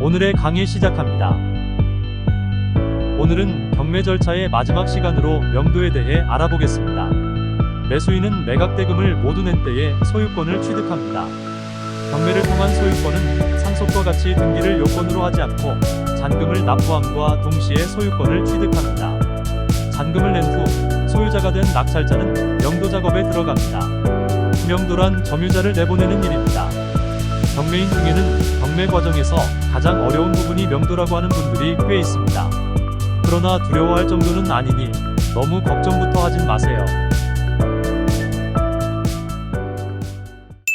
오늘의 강의 시작합니다. 오늘은 경매 절차의 마지막 시간으로 명도에 대해 알아보겠습니다. 매수인은 매각대금을 모두 낸 때에 소유권을 취득합니다. 경매를 통한 소유권은 상속과 같이 등기를 요건으로 하지 않고 잔금을 납부함과 동시에 소유권을 취득합니다. 잔금을 낸 후 소유자가 된 낙찰자는 명도 작업에 들어갑니다. 명도란 점유자를 내보내는 일입니다. 경매인 중에는 경매 과정에서 가장 어려운 부분이 명도라고 하는 분들이 꽤 있습니다. 그러나 두려워할 정도는 아니니 너무 걱정부터 하진 마세요.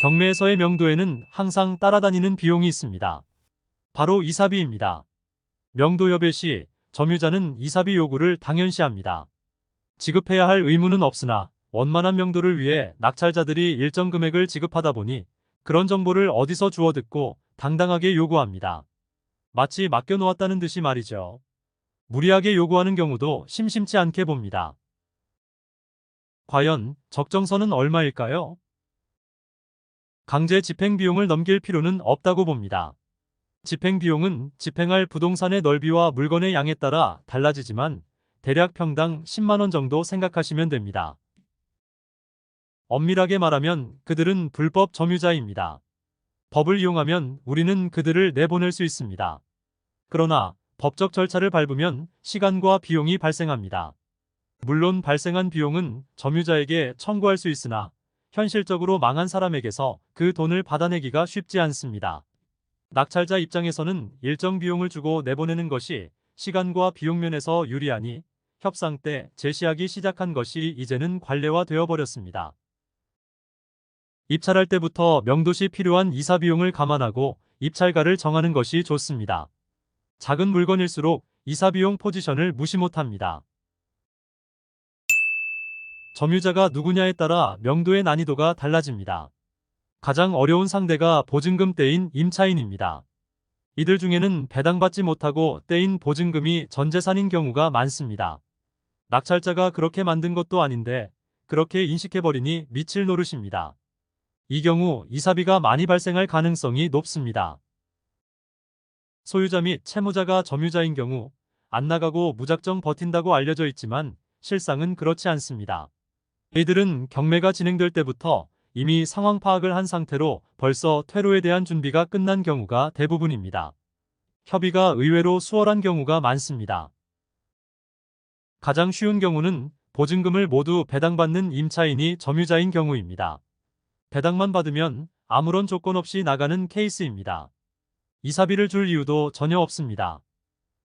경매에서의 명도에는 항상 따라다니는 비용이 있습니다. 바로 이사비입니다. 명도 여배 시 점유자는 이사비 요구를 당연시합니다. 지급해야 할 의무는 없으나 원만한 명도를 위해 낙찰자들이 일정 금액을 지급하다 보니 그런 정보를 어디서 주워 듣고 당당하게 요구합니다. 마치 맡겨놓았다는 듯이 말이죠. 무리하게 요구하는 경우도 심심치 않게 봅니다. 과연 적정선은 얼마일까요? 강제 집행 비용을 넘길 필요는 없다고 봅니다. 집행 비용은 집행할 부동산의 넓이와 물건의 양에 따라 달라지지만 대략 평당 10만 원 정도 생각하시면 됩니다. 엄밀하게 말하면 그들은 불법 점유자입니다. 법을 이용하면 우리는 그들을 내보낼 수 있습니다. 그러나 법적 절차를 밟으면 시간과 비용이 발생합니다. 물론 발생한 비용은 점유자에게 청구할 수 있으나 현실적으로 망한 사람에게서 그 돈을 받아내기가 쉽지 않습니다. 낙찰자 입장에서는 일정 비용을 주고 내보내는 것이 시간과 비용 면에서 유리하니 협상 때 제시하기 시작한 것이 이제는 관례화되어 버렸습니다. 입찰할 때부터 명도 시 필요한 이사 비용을 감안하고 입찰가를 정하는 것이 좋습니다. 작은 물건일수록 이사 비용 포지션을 무시 못합니다. 점유자가 누구냐에 따라 명도의 난이도가 달라집니다. 가장 어려운 상대가 보증금 떼인 임차인입니다. 이들 중에는 배당받지 못하고 떼인 보증금이 전 재산인 경우가 많습니다. 낙찰자가 그렇게 만든 것도 아닌데 그렇게 인식해버리니 미칠 노릇입니다. 이 경우 이사비가 많이 발생할 가능성이 높습니다. 소유자 및 채무자가 점유자인 경우 안 나가고 무작정 버틴다고 알려져 있지만 실상은 그렇지 않습니다. 이들은 경매가 진행될 때부터 이미 상황 파악을 한 상태로 벌써 퇴로에 대한 준비가 끝난 경우가 대부분입니다. 협의가 의외로 수월한 경우가 많습니다. 가장 쉬운 경우는 보증금을 모두 배당받는 임차인이 점유자인 경우입니다. 배당만 받으면 아무런 조건 없이 나가는 케이스입니다. 이사비를 줄 이유도 전혀 없습니다.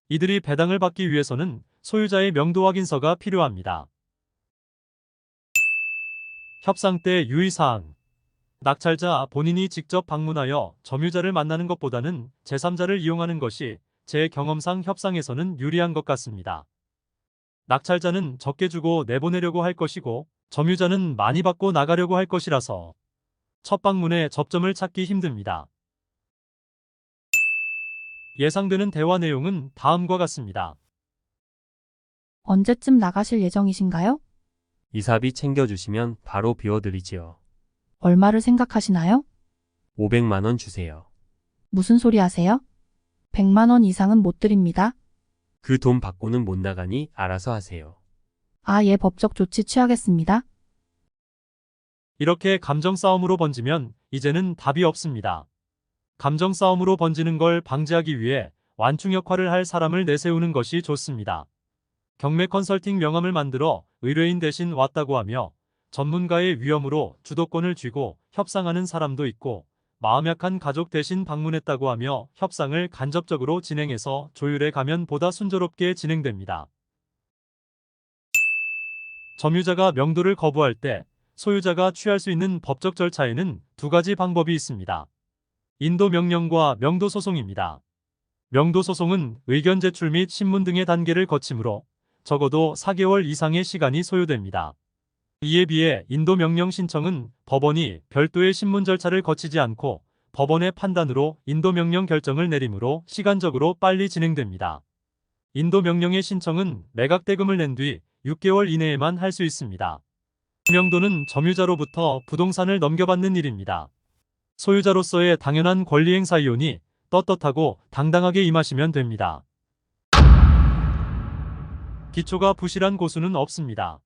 이들이 배당을 받기 위해서는 소유자의 명도 확인서가 필요합니다. 협상 때 유의사항. 낙찰자 본인이 직접 방문하여 점유자를 만나는 것보다는 제3자를 이용하는 것이 제 경험상 협상에서는 유리한 것 같습니다. 낙찰자는 적게 주고 내보내려고 할 것이고 점유자는 많이 받고 나가려고 할 것이라서 첫 방문에 접점을 찾기 힘듭니다. 예상되는 대화 내용은 다음과 같습니다. 언제쯤 나가실 예정이신가요? 이사비 챙겨주시면 바로 비워드리지요. 얼마를 생각하시나요? 500만 원 주세요. 무슨 소리 하세요? 100만 원 이상은 못 드립니다. 그 돈 받고는 못 나가니 알아서 하세요. 예, 법적 조치 취하겠습니다. 이렇게 감정 싸움으로 번지면 이제는 답이 없습니다. 감정 싸움으로 번지는 걸 방지하기 위해 완충 역할을 할 사람을 내세우는 것이 좋습니다. 경매 컨설팅 명함을 만들어 의뢰인 대신 왔다고 하며 전문가의 위엄으로 주도권을 쥐고 협상하는 사람도 있고 마음 약한 가족 대신 방문했다고 하며 협상을 간접적으로 진행해서 조율해 가면 보다 순조롭게 진행됩니다. 점유자가 명도를 거부할 때 소유자가 취할 수 있는 법적 절차에는 두 가지 방법이 있습니다. 인도 명령과 명도 소송입니다. 명도 소송은 의견 제출 및 신문 등의 단계를 거치므로 적어도 4개월 이상의 시간이 소요됩니다. 이에 비해 인도 명령 신청은 법원이 별도의 신문 절차를 거치지 않고 법원의 판단으로 인도 명령 결정을 내리므로 시간적으로 빨리 진행됩니다. 인도 명령의 신청은 매각대금을 낸 뒤 6개월 이내에만 할 수 있습니다. 명도는 점유자로부터 부동산을 넘겨받는 일입니다. 소유자로서의 당연한 권리행사이오니 떳떳하고 당당하게 임하시면 됩니다. 기초가 부실한 고수는 없습니다.